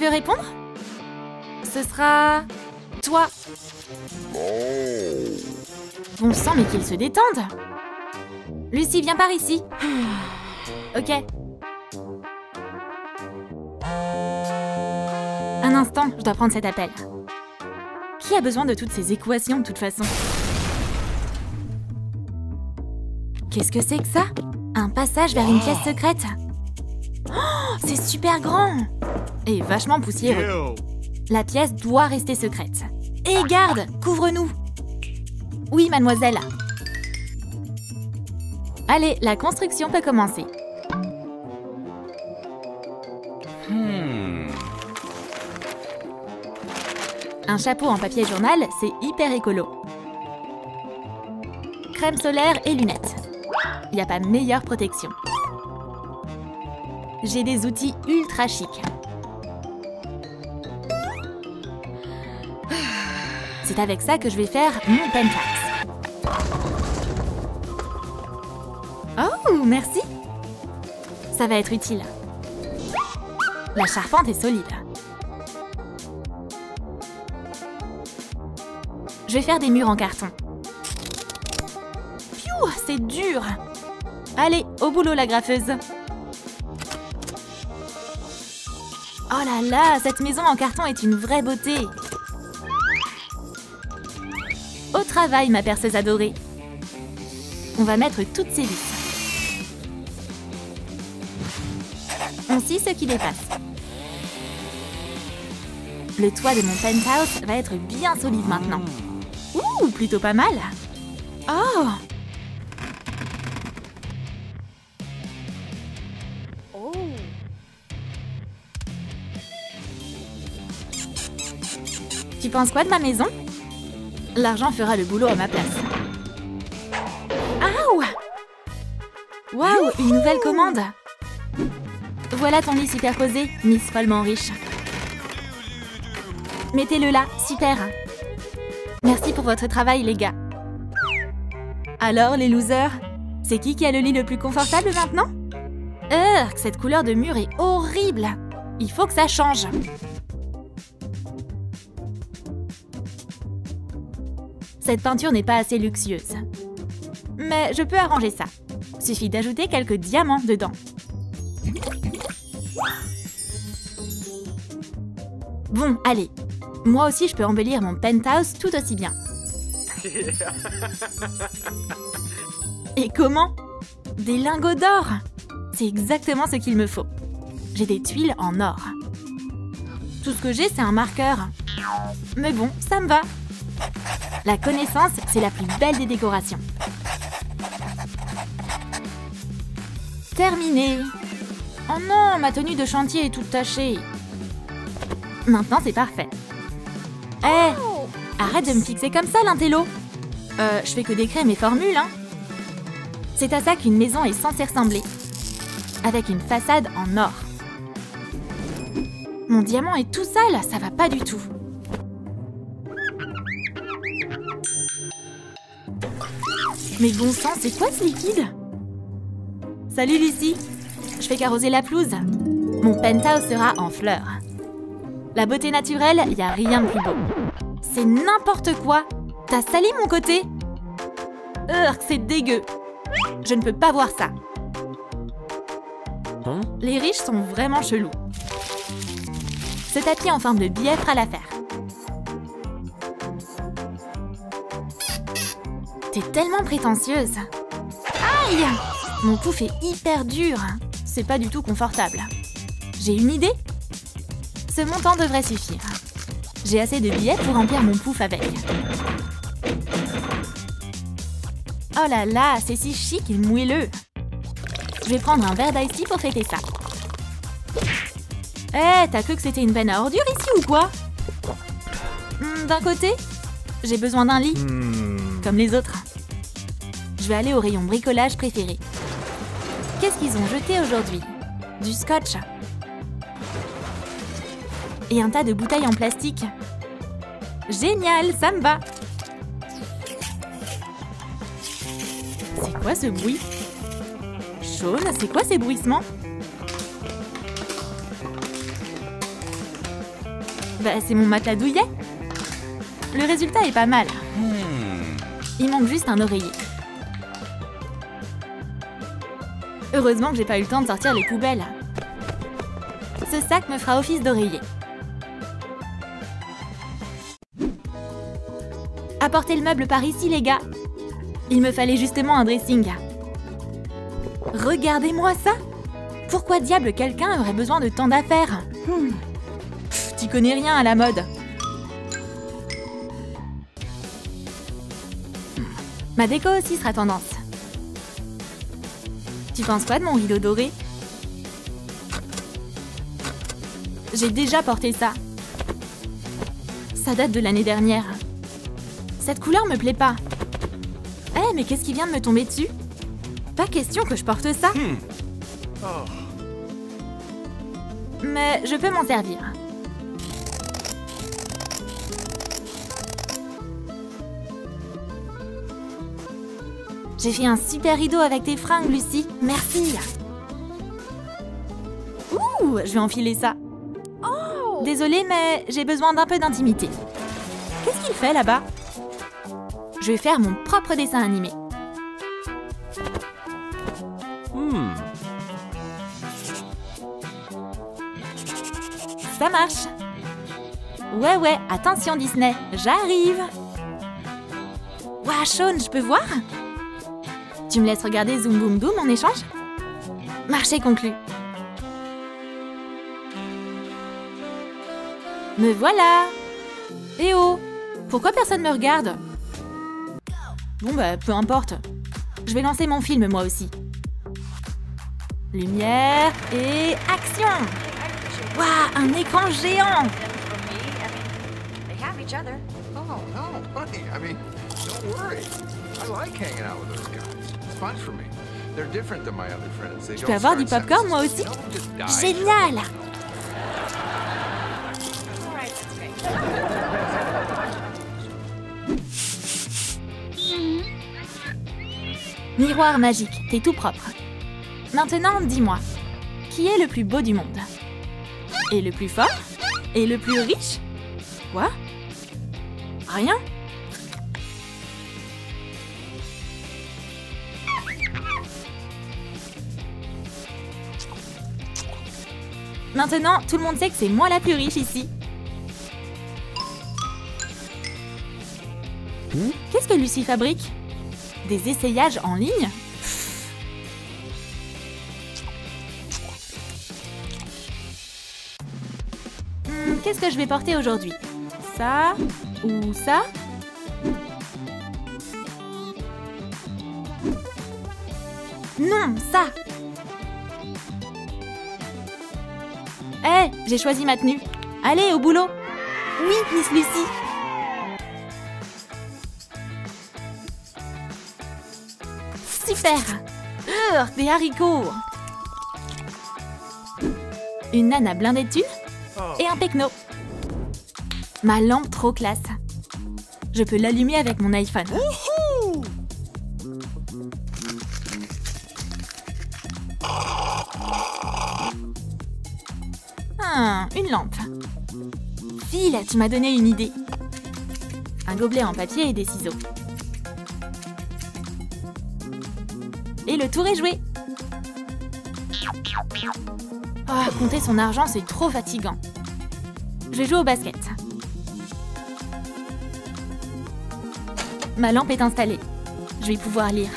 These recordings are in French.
veux répondre? Ce sera... toi. Bon sang, mais qu'ils se détendent. Lucie, viens par ici. Ok. Un instant, je dois prendre cet appel. Qui a besoin de toutes ces équations de toute façon? Qu'est-ce que c'est que ça? Un passage vers une pièce secrète. Oh, c'est super grand! Et vachement poussiéreux. La pièce doit rester secrète. Et garde, couvre-nous! Oui, mademoiselle. Allez, la construction peut commencer. Un chapeau en papier journal, c'est hyper écolo. Crème solaire et lunettes. Il n'y a pas meilleure protection. J'ai des outils ultra chics. C'est avec ça que je vais faire mon penthouse. Oh, merci! Ça va être utile. La charpente est solide. Je vais faire des murs en carton. Piou, c'est dur! Allez, au boulot la graffeuse. Oh là là, cette maison en carton est une vraie beauté. Au travail, ma perceuse adorée. On va mettre toutes ces vis. On scie ce qui dépasse. Le toit de mon penthouse va être bien solide maintenant. Ouh, plutôt pas mal. Oh! Tu penses quoi de ma maison? L'argent fera le boulot à ma place. Aouh! Waouh, une nouvelle commande! Voilà ton lit superposé, Miss follement riche. Mettez-le là, super! Merci pour votre travail, les gars. Alors, les losers, c'est qui a le lit le plus confortable maintenant? Cette couleur de mur est horrible! Il faut que ça change. Cette peinture n'est pas assez luxueuse. Mais je peux arranger ça. Suffit d'ajouter quelques diamants dedans. Bon, allez. Moi aussi, je peux embellir mon penthouse tout aussi bien. Et comment? Des lingots d'or! C'est exactement ce qu'il me faut. J'ai des tuiles en or. Tout ce que j'ai, c'est un marqueur. Mais bon, ça me va. La connaissance, c'est la plus belle des décorations. Terminé. Oh non, ma tenue de chantier est toute tachée. Maintenant, c'est parfait. Hé, arrête de me fixer comme ça, l'intello. Je fais que décrire mes formules, hein. C'est à ça qu'une maison est censée ressembler. Avec une façade en or. Mon diamant est tout sale, ça va pas du tout. Mais bon sang, c'est quoi ce liquide? Salut Lucie, je fais carroser la pelouse. Mon penthouse sera en fleurs. La beauté naturelle, y a rien de plus beau. C'est n'importe quoi. T'as sali mon côté? C'est dégueu. Je ne peux pas voir ça. Les riches sont vraiment chelous. Ce tapis en forme de billet fera l'affaire. T'es tellement prétentieuse. Aïe! Mon pouf est hyper dur. C'est pas du tout confortable. J'ai une idée? Ce montant devrait suffire. J'ai assez de billets pour remplir mon pouf avec. Oh là là, c'est si chic et moelleux. Je vais prendre un verre d'ice tea pour fêter ça. T'as cru que c'était une benne à ordures ici ou quoi? D'un côté, j'ai besoin d'un lit. Comme les autres. Je vais aller au rayon bricolage préféré. Qu'est-ce qu'ils ont jeté aujourd'hui? Du scotch. Et un tas de bouteilles en plastique. Génial, ça me va. C'est quoi ce bruit? Shaun, c'est quoi ces bruissements? Bah, c'est mon matelas douillet. Le résultat est pas mal. Il manque juste un oreiller. Heureusement que j'ai pas eu le temps de sortir les poubelles. Ce sac me fera office d'oreiller. Apportez le meuble par ici, les gars. Il me fallait justement un dressing. Regardez-moi ça! Pourquoi diable quelqu'un aurait besoin de tant d'affaires? T'y connais rien à la mode. Ma déco aussi sera tendance. Tu penses quoi de mon rideau doré? J'ai déjà porté ça. Ça date de l'année dernière. Cette couleur me plaît pas. Eh, mais qu'est-ce qui vient de me tomber dessus? Pas question que je porte ça. Mais je peux m'en servir. J'ai fait un super rideau avec tes fringues, Lucie. Merci. Ouh, je vais enfiler ça. Désolée, mais j'ai besoin d'un peu d'intimité. Qu'est-ce qu'il fait là-bas? Je vais faire mon propre dessin animé. Ça marche. Ouais, attention Disney, j'arrive. Ouah, Shaun, je peux voir? Tu me laisses regarder Zoom Boom Doom en échange? Marché conclu. Me voilà. Eh oh, pourquoi personne me regarde? Bon bah, peu importe. Je vais lancer mon film moi aussi. Lumière et action! Waouh, un écran géant! Oh, no, buddy. I mean, don't worry. I like hanging out with those guys. It's fun for me. They're different than my other friends. They Je peux avoir du popcorn moi aussi? Génial! Miroir magique, t'es tout propre. Maintenant, dis-moi, qui est le plus beau du monde? Et le plus fort? Et le plus riche? Quoi? Rien? Maintenant, tout le monde sait que c'est moi la plus riche ici. Qu'est-ce que Lucie fabrique? Des essayages en ligne? Qu'est-ce que je vais porter aujourd'hui? Ça ou ça? Non, ça! Eh, j'ai choisi ma tenue. Allez, au boulot! Oui, Miss Lucie! Super! Des haricots! Une nana blindée de thunes et un pecno. Ma lampe trop classe. Je peux l'allumer avec mon iPhone. Une lampe. Phil, tu m'as donné une idée. Un gobelet en papier et des ciseaux. Et le tour est joué. Oh, compter son argent, c'est trop fatigant. Je vais jouer au basket. Ma lampe est installée. Je vais pouvoir lire.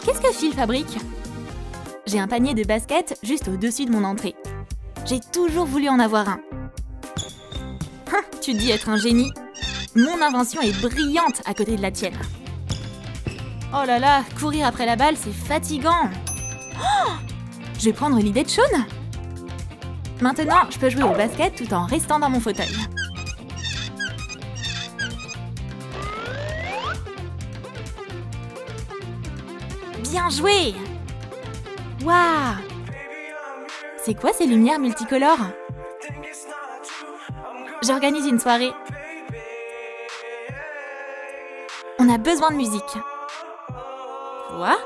Qu'est-ce que Phil fabrique? J'ai un panier de basket juste au-dessus de mon entrée. J'ai toujours voulu en avoir un. Tu dis être un génie. Mon invention est brillante à côté de la tienne. Oh là là, courir après la balle, c'est fatigant. Oh, je vais prendre l'idée de Shaun. Maintenant, je peux jouer au basket tout en restant dans mon fauteuil. Bien joué! Waouh! C'est quoi ces lumières multicolores? J'organise une soirée. On a besoin de musique. Quoi?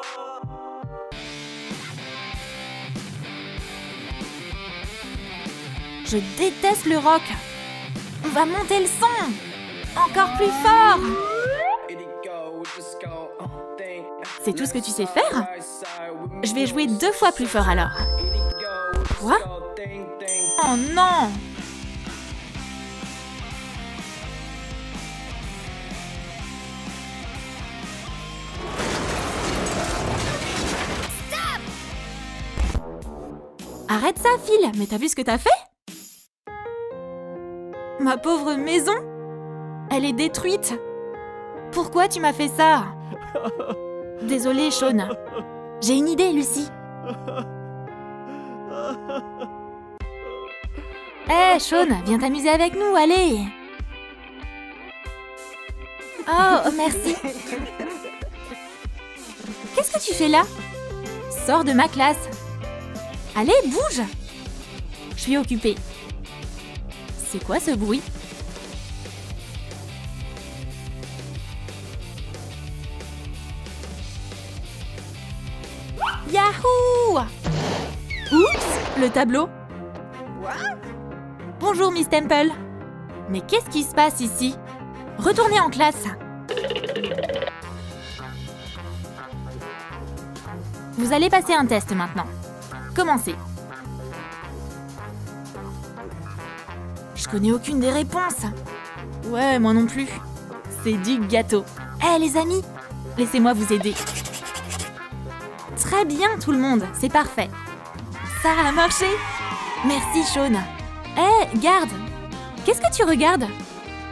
Je déteste le rock. On va monter le son. Encore plus fort. C'est tout ce que tu sais faire? Je vais jouer 2 fois plus fort alors. Quoi? Oh non! Arrête ça, Phil! Mais t'as vu ce que t'as fait? Ma pauvre maison! Elle est détruite! Pourquoi tu m'as fait ça? Désolée, Shaun. J'ai une idée, Lucy. Hé, Shaun, viens t'amuser avec nous, allez! Oh, merci. Qu'est-ce que tu fais là? Sors de ma classe. Allez, bouge! Je suis occupée. C'est quoi ce bruit? Yahoo! Oups, le tableau. Bonjour, Miss Temple. Mais qu'est-ce qui se passe ici? Retournez en classe. Vous allez passer un test maintenant. Commencez. Je connais aucune des réponses. Ouais, moi non plus. C'est du gâteau. Hé, les amis, laissez-moi vous aider. Très bien, tout le monde, c'est parfait. Ça a marché. Merci, Shaun. Hé, garde. Qu'est-ce que tu regardes?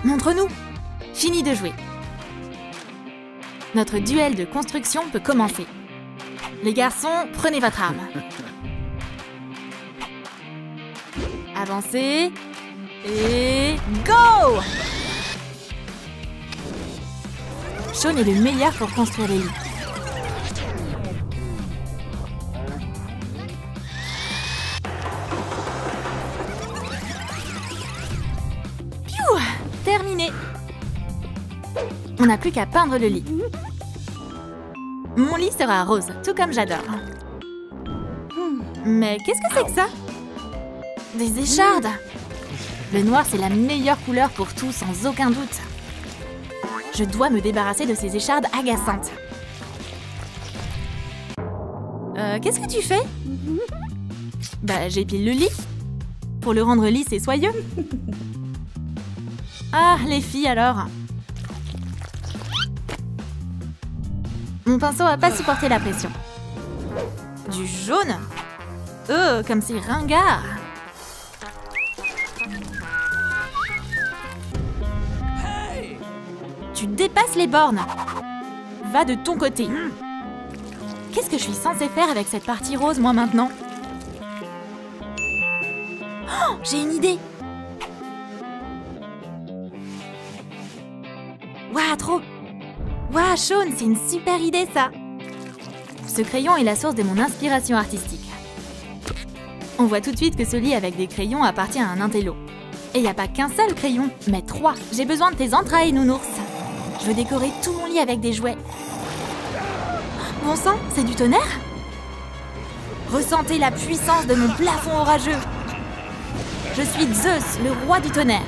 Montre-nous. Fini de jouer. Notre duel de construction peut commencer. Les garçons, prenez votre arme. Avancez. Et go! Shaun est le meilleur pour construire les lits. Piou! Terminé. On n'a plus qu'à peindre le lit. Mon lit sera rose, tout comme j'adore. Mais qu'est-ce que c'est que ça? Des échardes! Le noir, c'est la meilleure couleur pour tout, sans aucun doute. Je dois me débarrasser de ces échardes agaçantes. Qu'est-ce que tu fais? Bah, j'épile le lit. Pour le rendre lisse et soyeux. Ah, les filles alors. Mon pinceau n'a pas supporté la pression. Du jaune? Comme c'est ringard. Tu dépasses les bornes. Va de ton côté. Qu'est-ce que je suis censée faire avec cette partie rose, moi, maintenant? Oh, j'ai une idée. Waouh, trop... Waouh, Shaun, c'est une super idée, ça. Ce crayon est la source de mon inspiration artistique. On voit tout de suite que ce lit avec des crayons appartient à un intello. Et il n'y a pas qu'un seul crayon, mais 3. J'ai besoin de tes entrailles, nounours. Je veux décorer tout mon lit avec des jouets. Bon sang, c'est du tonnerre? Ressentez la puissance de mon plafond orageux. Je suis Zeus, le roi du tonnerre.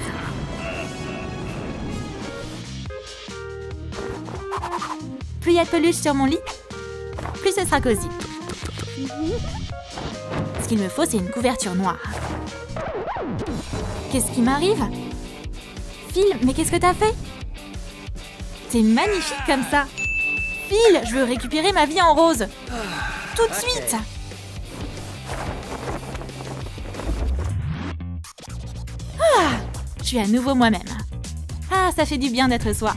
Plus il y a de peluche sur mon lit, plus ce sera cosy. Ce qu'il me faut, c'est une couverture noire. Qu'est-ce qui m'arrive? Phil, mais qu'est-ce que t'as fait? C'est magnifique comme ça. Phil, je veux récupérer ma vie en rose. Tout de suite. Ah, je suis à nouveau moi-même. Ah, ça fait du bien d'être soi.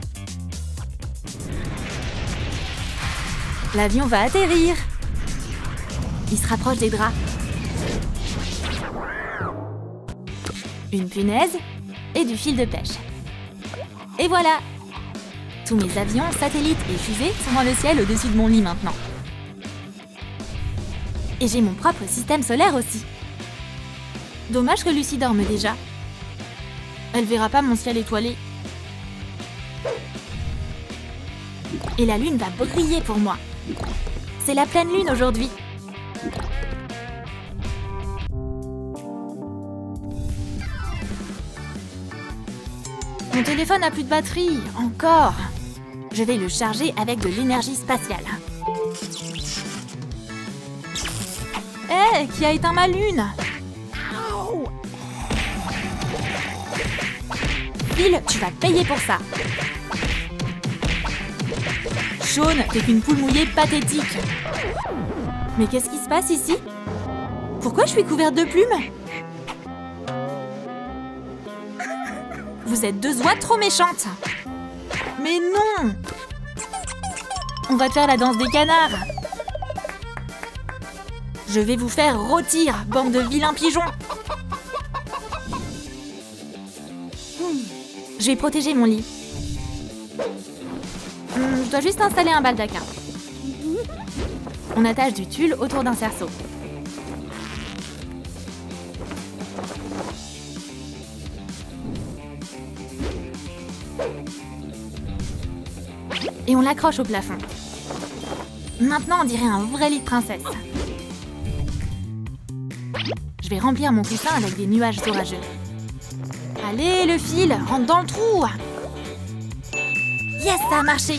L'avion va atterrir. Il se rapproche des draps. Une punaise et du fil de pêche. Et voilà! Tous mes avions, satellites et fusées sont dans le ciel au-dessus de mon lit maintenant. Et j'ai mon propre système solaire aussi. Dommage que Lucy dorme déjà. Elle verra pas mon ciel étoilé. Et la lune va briller pour moi. C'est la pleine lune aujourd'hui. Mon téléphone n'a plus de batterie. Encore. Je vais le charger avec de l'énergie spatiale. Hé, qui a éteint ma lune? Phil, tu vas payer pour ça. Shaun, t'es qu'une poule mouillée pathétique. Mais qu'est-ce qui se passe ici? Pourquoi je suis couverte de plumes? Vous êtes deux oies trop méchantes. Mais non! On va faire la danse des canards. Je vais vous faire rôtir, bande de vilains pigeons. Je vais protéger mon lit. Je dois juste installer un baldaquin. On attache du tulle autour d'un cerceau. Et on l'accroche au plafond. Maintenant, on dirait un vrai lit de princesse. Je vais remplir mon coussin avec des nuages orageux. Allez, le fil, rentre dans le trou. Yes, ça a marché.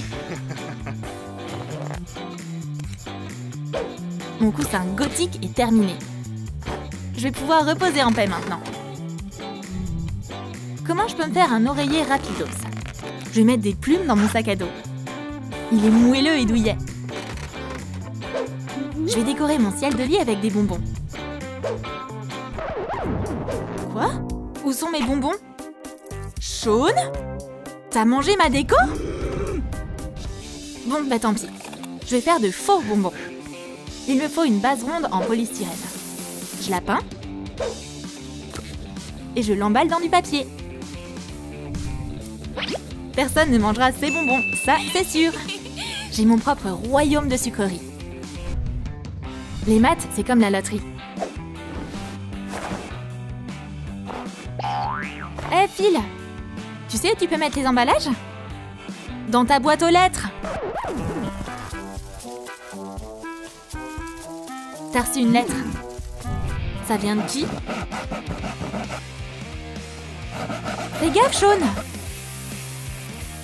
Mon coussin gothique est terminé. Je vais pouvoir reposer en paix maintenant. Comment je peux me faire un oreiller rapidos? Je vais mettre des plumes dans mon sac à dos. Il est moelleux et douillet. Je vais décorer mon ciel de lit avec des bonbons. Quoi? Où sont mes bonbons? Shaun? T'as mangé ma déco? Bon, bah tant pis. Je vais faire de faux bonbons. Il me faut une base ronde en polystyrène. Je la peins. Et je l'emballe dans du papier. Personne ne mangera ces bonbons, ça c'est sûr. J'ai mon propre royaume de sucreries. Les maths, c'est comme la loterie. Hé, Phil! Tu sais où tu peux mettre les emballages? Dans ta boîte aux lettres! T'as reçu une lettre. Ça vient de qui? Fais gaffe, Shaun!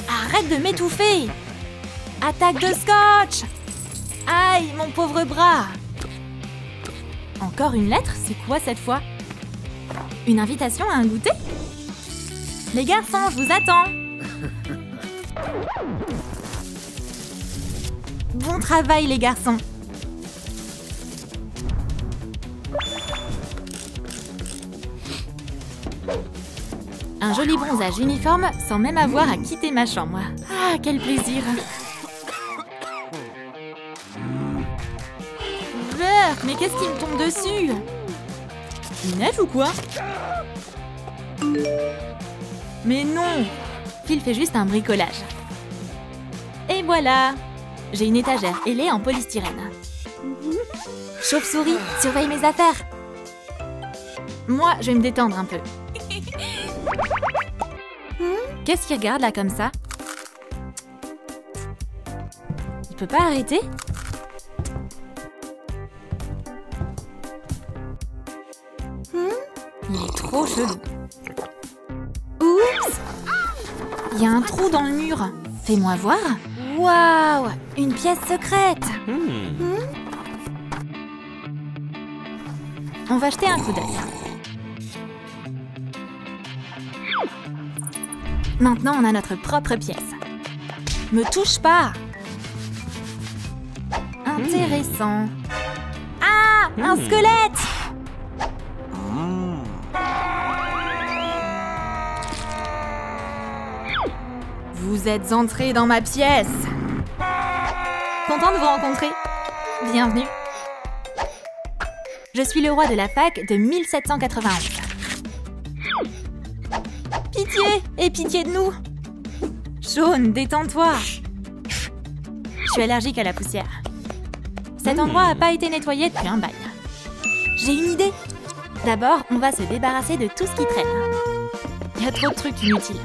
Arrête de m'étouffer! Attaque de scotch! Aïe, mon pauvre bras! Encore une lettre? C'est quoi cette fois? Une invitation à un goûter? Les garçons, je vous attends! Bon travail, les garçons! Un joli bronzage uniforme sans même avoir à quitter ma chambre. Ah, quel plaisir! Berk, mais qu'est-ce qui me tombe dessus? Il neige ou quoi? Mais non! Phil fait juste un bricolage. Et voilà! J'ai une étagère ailée en polystyrène. Chauve-souris, surveille mes affaires! Moi, je vais me détendre un peu. Qu'est-ce qu'il regarde là comme ça? Il peut pas arrêter? Il est trop chelou. Oups! Il y a un trou dans le mur. Fais-moi voir. Waouh! Une pièce secrète. On va jeter un coup d'œil. Maintenant, on a notre propre pièce. Me touche pas! Intéressant. Ah! Un squelette! Vous êtes entrés dans ma pièce. Content de vous rencontrer. Bienvenue. Je suis le roi de la fac de 1791. Pitié! Et pitié de nous! Shaun, détends-toi! Je suis allergique à la poussière. Cet endroit n'a pas été nettoyé depuis un bail. J'ai une idée! D'abord, on va se débarrasser de tout ce qui traîne. Il y a trop de trucs inutiles.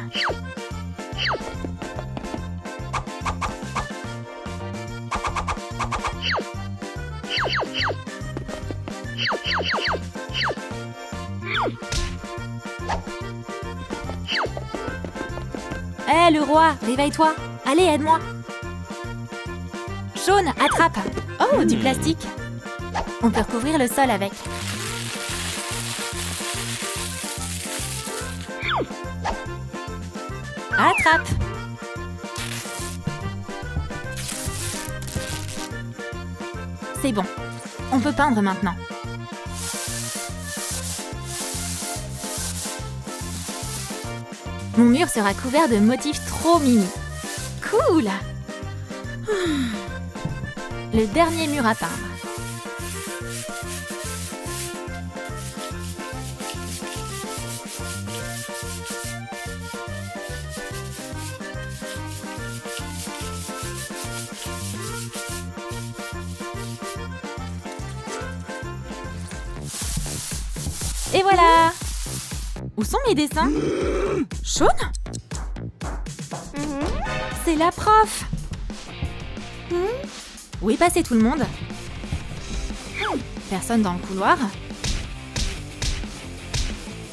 Ouais, le roi, réveille-toi. Allez, aide-moi. Jaune, attrape. Oh, du plastique. On peut recouvrir le sol avec. Attrape. C'est bon. On peut peindre maintenant. Mon mur sera couvert de motifs trop mimi. Cool! Le dernier mur à peindre. Et voilà! Où sont mes dessins? Shaun? C'est la prof! Où est passé tout le monde? Personne dans le couloir.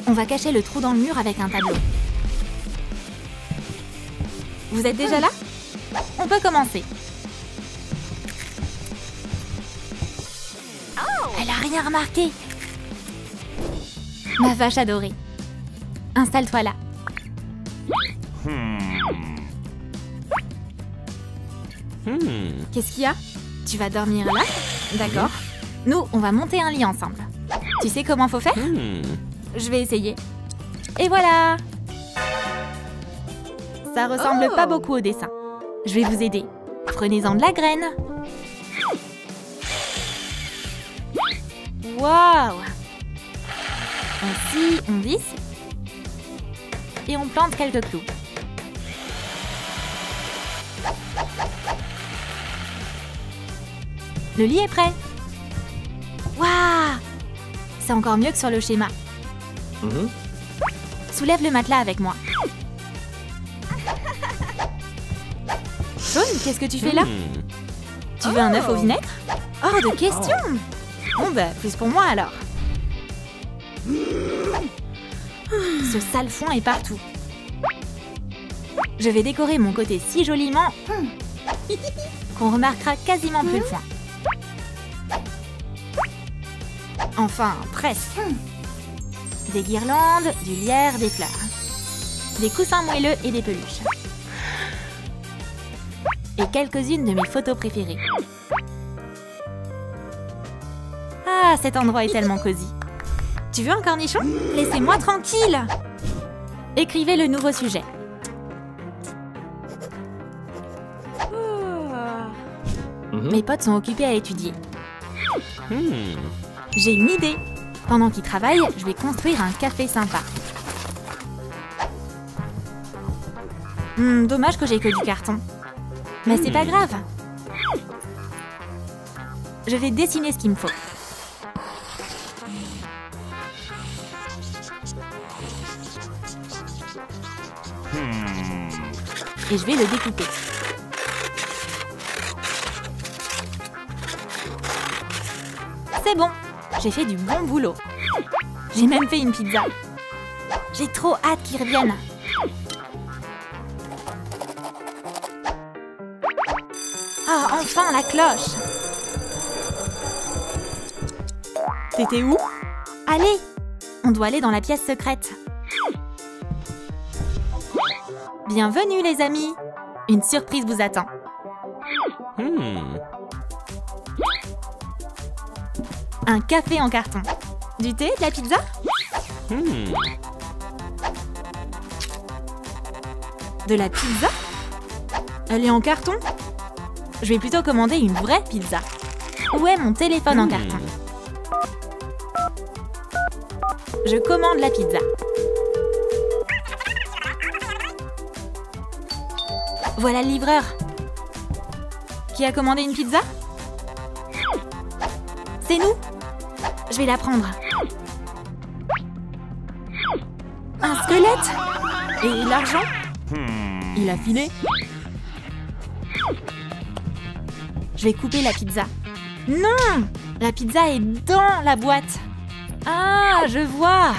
On va cacher le trou dans le mur avec un tableau. Vous êtes déjà là? On peut commencer. Elle a rien remarqué. Ma vache adorée. Installe-toi là. Qu'est-ce qu'il y a? Tu vas dormir là? D'accord. Nous, on va monter un lit ensemble. Tu sais comment faut faire? Je vais essayer. Et voilà! Ça ressemble pas beaucoup au dessin. Je vais vous aider. Prenez-en de la graine. Waouh! On scie, on visse. Et on plante quelques clous. Le lit est prêt. Waouh! C'est encore mieux que sur le schéma. Soulève le matelas avec moi. Shaun, qu'est-ce que tu fais là? Tu veux un œuf au vinaigre? Hors de question! Bon bah, plus pour moi alors. Ce sale fond est partout. Je vais décorer mon côté si joliment qu'on remarquera quasiment plus le foin. Enfin, presque. Des guirlandes, du lierre, des fleurs. Des coussins moelleux et des peluches. Et quelques-unes de mes photos préférées. Ah, cet endroit est tellement cosy. Tu veux un cornichon? Laissez-moi tranquille! Écrivez le nouveau sujet. Mes potes sont occupés à étudier. J'ai une idée. Pendant qu'ils travaillent, je vais construire un café sympa. Dommage que j'ai que du carton. Mais c'est pas grave. Je vais dessiner ce qu'il me faut. Et je vais le découper. C'est bon, j'ai fait du bon boulot. J'ai même fait une pizza. J'ai trop hâte qu'ils reviennent. Ah, enfin la cloche. T'étais où? Allez, on doit aller dans la pièce secrète. Bienvenue les amis. Une surprise vous attend. Un café en carton. Du thé, de la pizza? De la pizza? Elle est en carton? Je vais plutôt commander une vraie pizza. Où est mon téléphone en carton? Je commande la pizza. Voilà le livreur. Qui a commandé une pizza? C'est nous. Je vais la prendre. Un squelette? Et l'argent? Il a filé. Je vais couper la pizza. Non! La pizza est dans la boîte. Ah, je vois.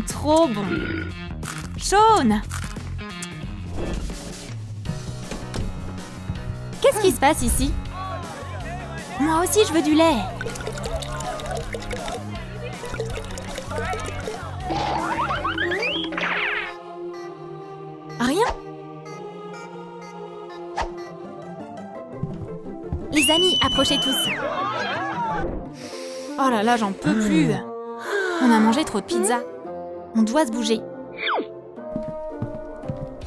Trop bon. Shaun! Qu'est-ce qui se passe ici? Moi aussi, je veux du lait. Rien? Les amis, approchez tous. Oh là là, j'en peux plus. On a mangé trop de pizza. On doit se bouger.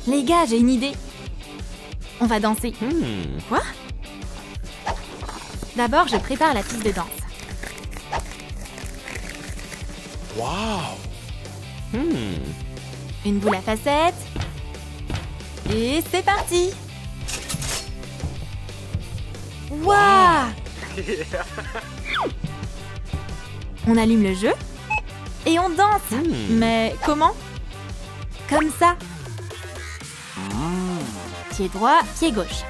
Les gars, j'ai une idée. On va danser. Quoi? D'abord, je prépare la piste de danse. Wow! Une boule à facettes. Et c'est parti! Waouh! On allume le jeu et on danse. Mais comment? Comme ça. Pied droit, pied gauche.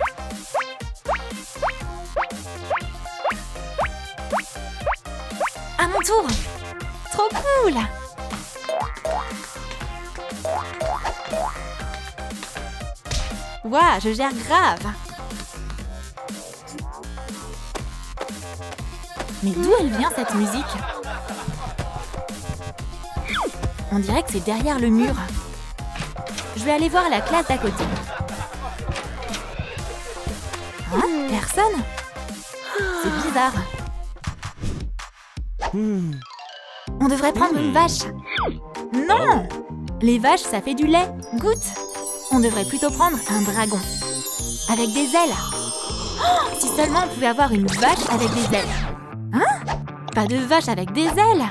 À mon tour! Trop cool! Waouh, je gère grave! Mais d'où elle vient cette musique? On dirait que c'est derrière le mur. Je vais aller voir la classe d'à côté. Hein? Personne? C'est bizarre. On devrait prendre une vache. Non! Les vaches, ça fait du lait. Goûte! On devrait plutôt prendre un dragon. Avec des ailes. Oh, si seulement on pouvait avoir une vache avec des ailes. Hein? Pas de vache avec des ailes.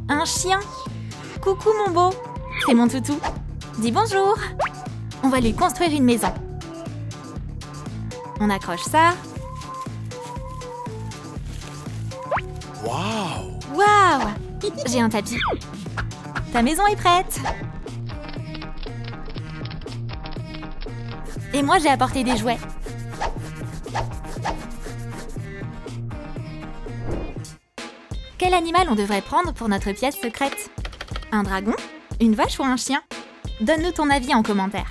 Un chien. Coucou mon beau. C'est mon toutou. Dis bonjour. On va lui construire une maison. On accroche ça. Wow! Waouh! J'ai un tapis. Ta maison est prête. Et moi, j'ai apporté des jouets. Quel animal on devrait prendre pour notre pièce secrète? Un dragon? Une vache ou un chien? Donne-nous ton avis en commentaire.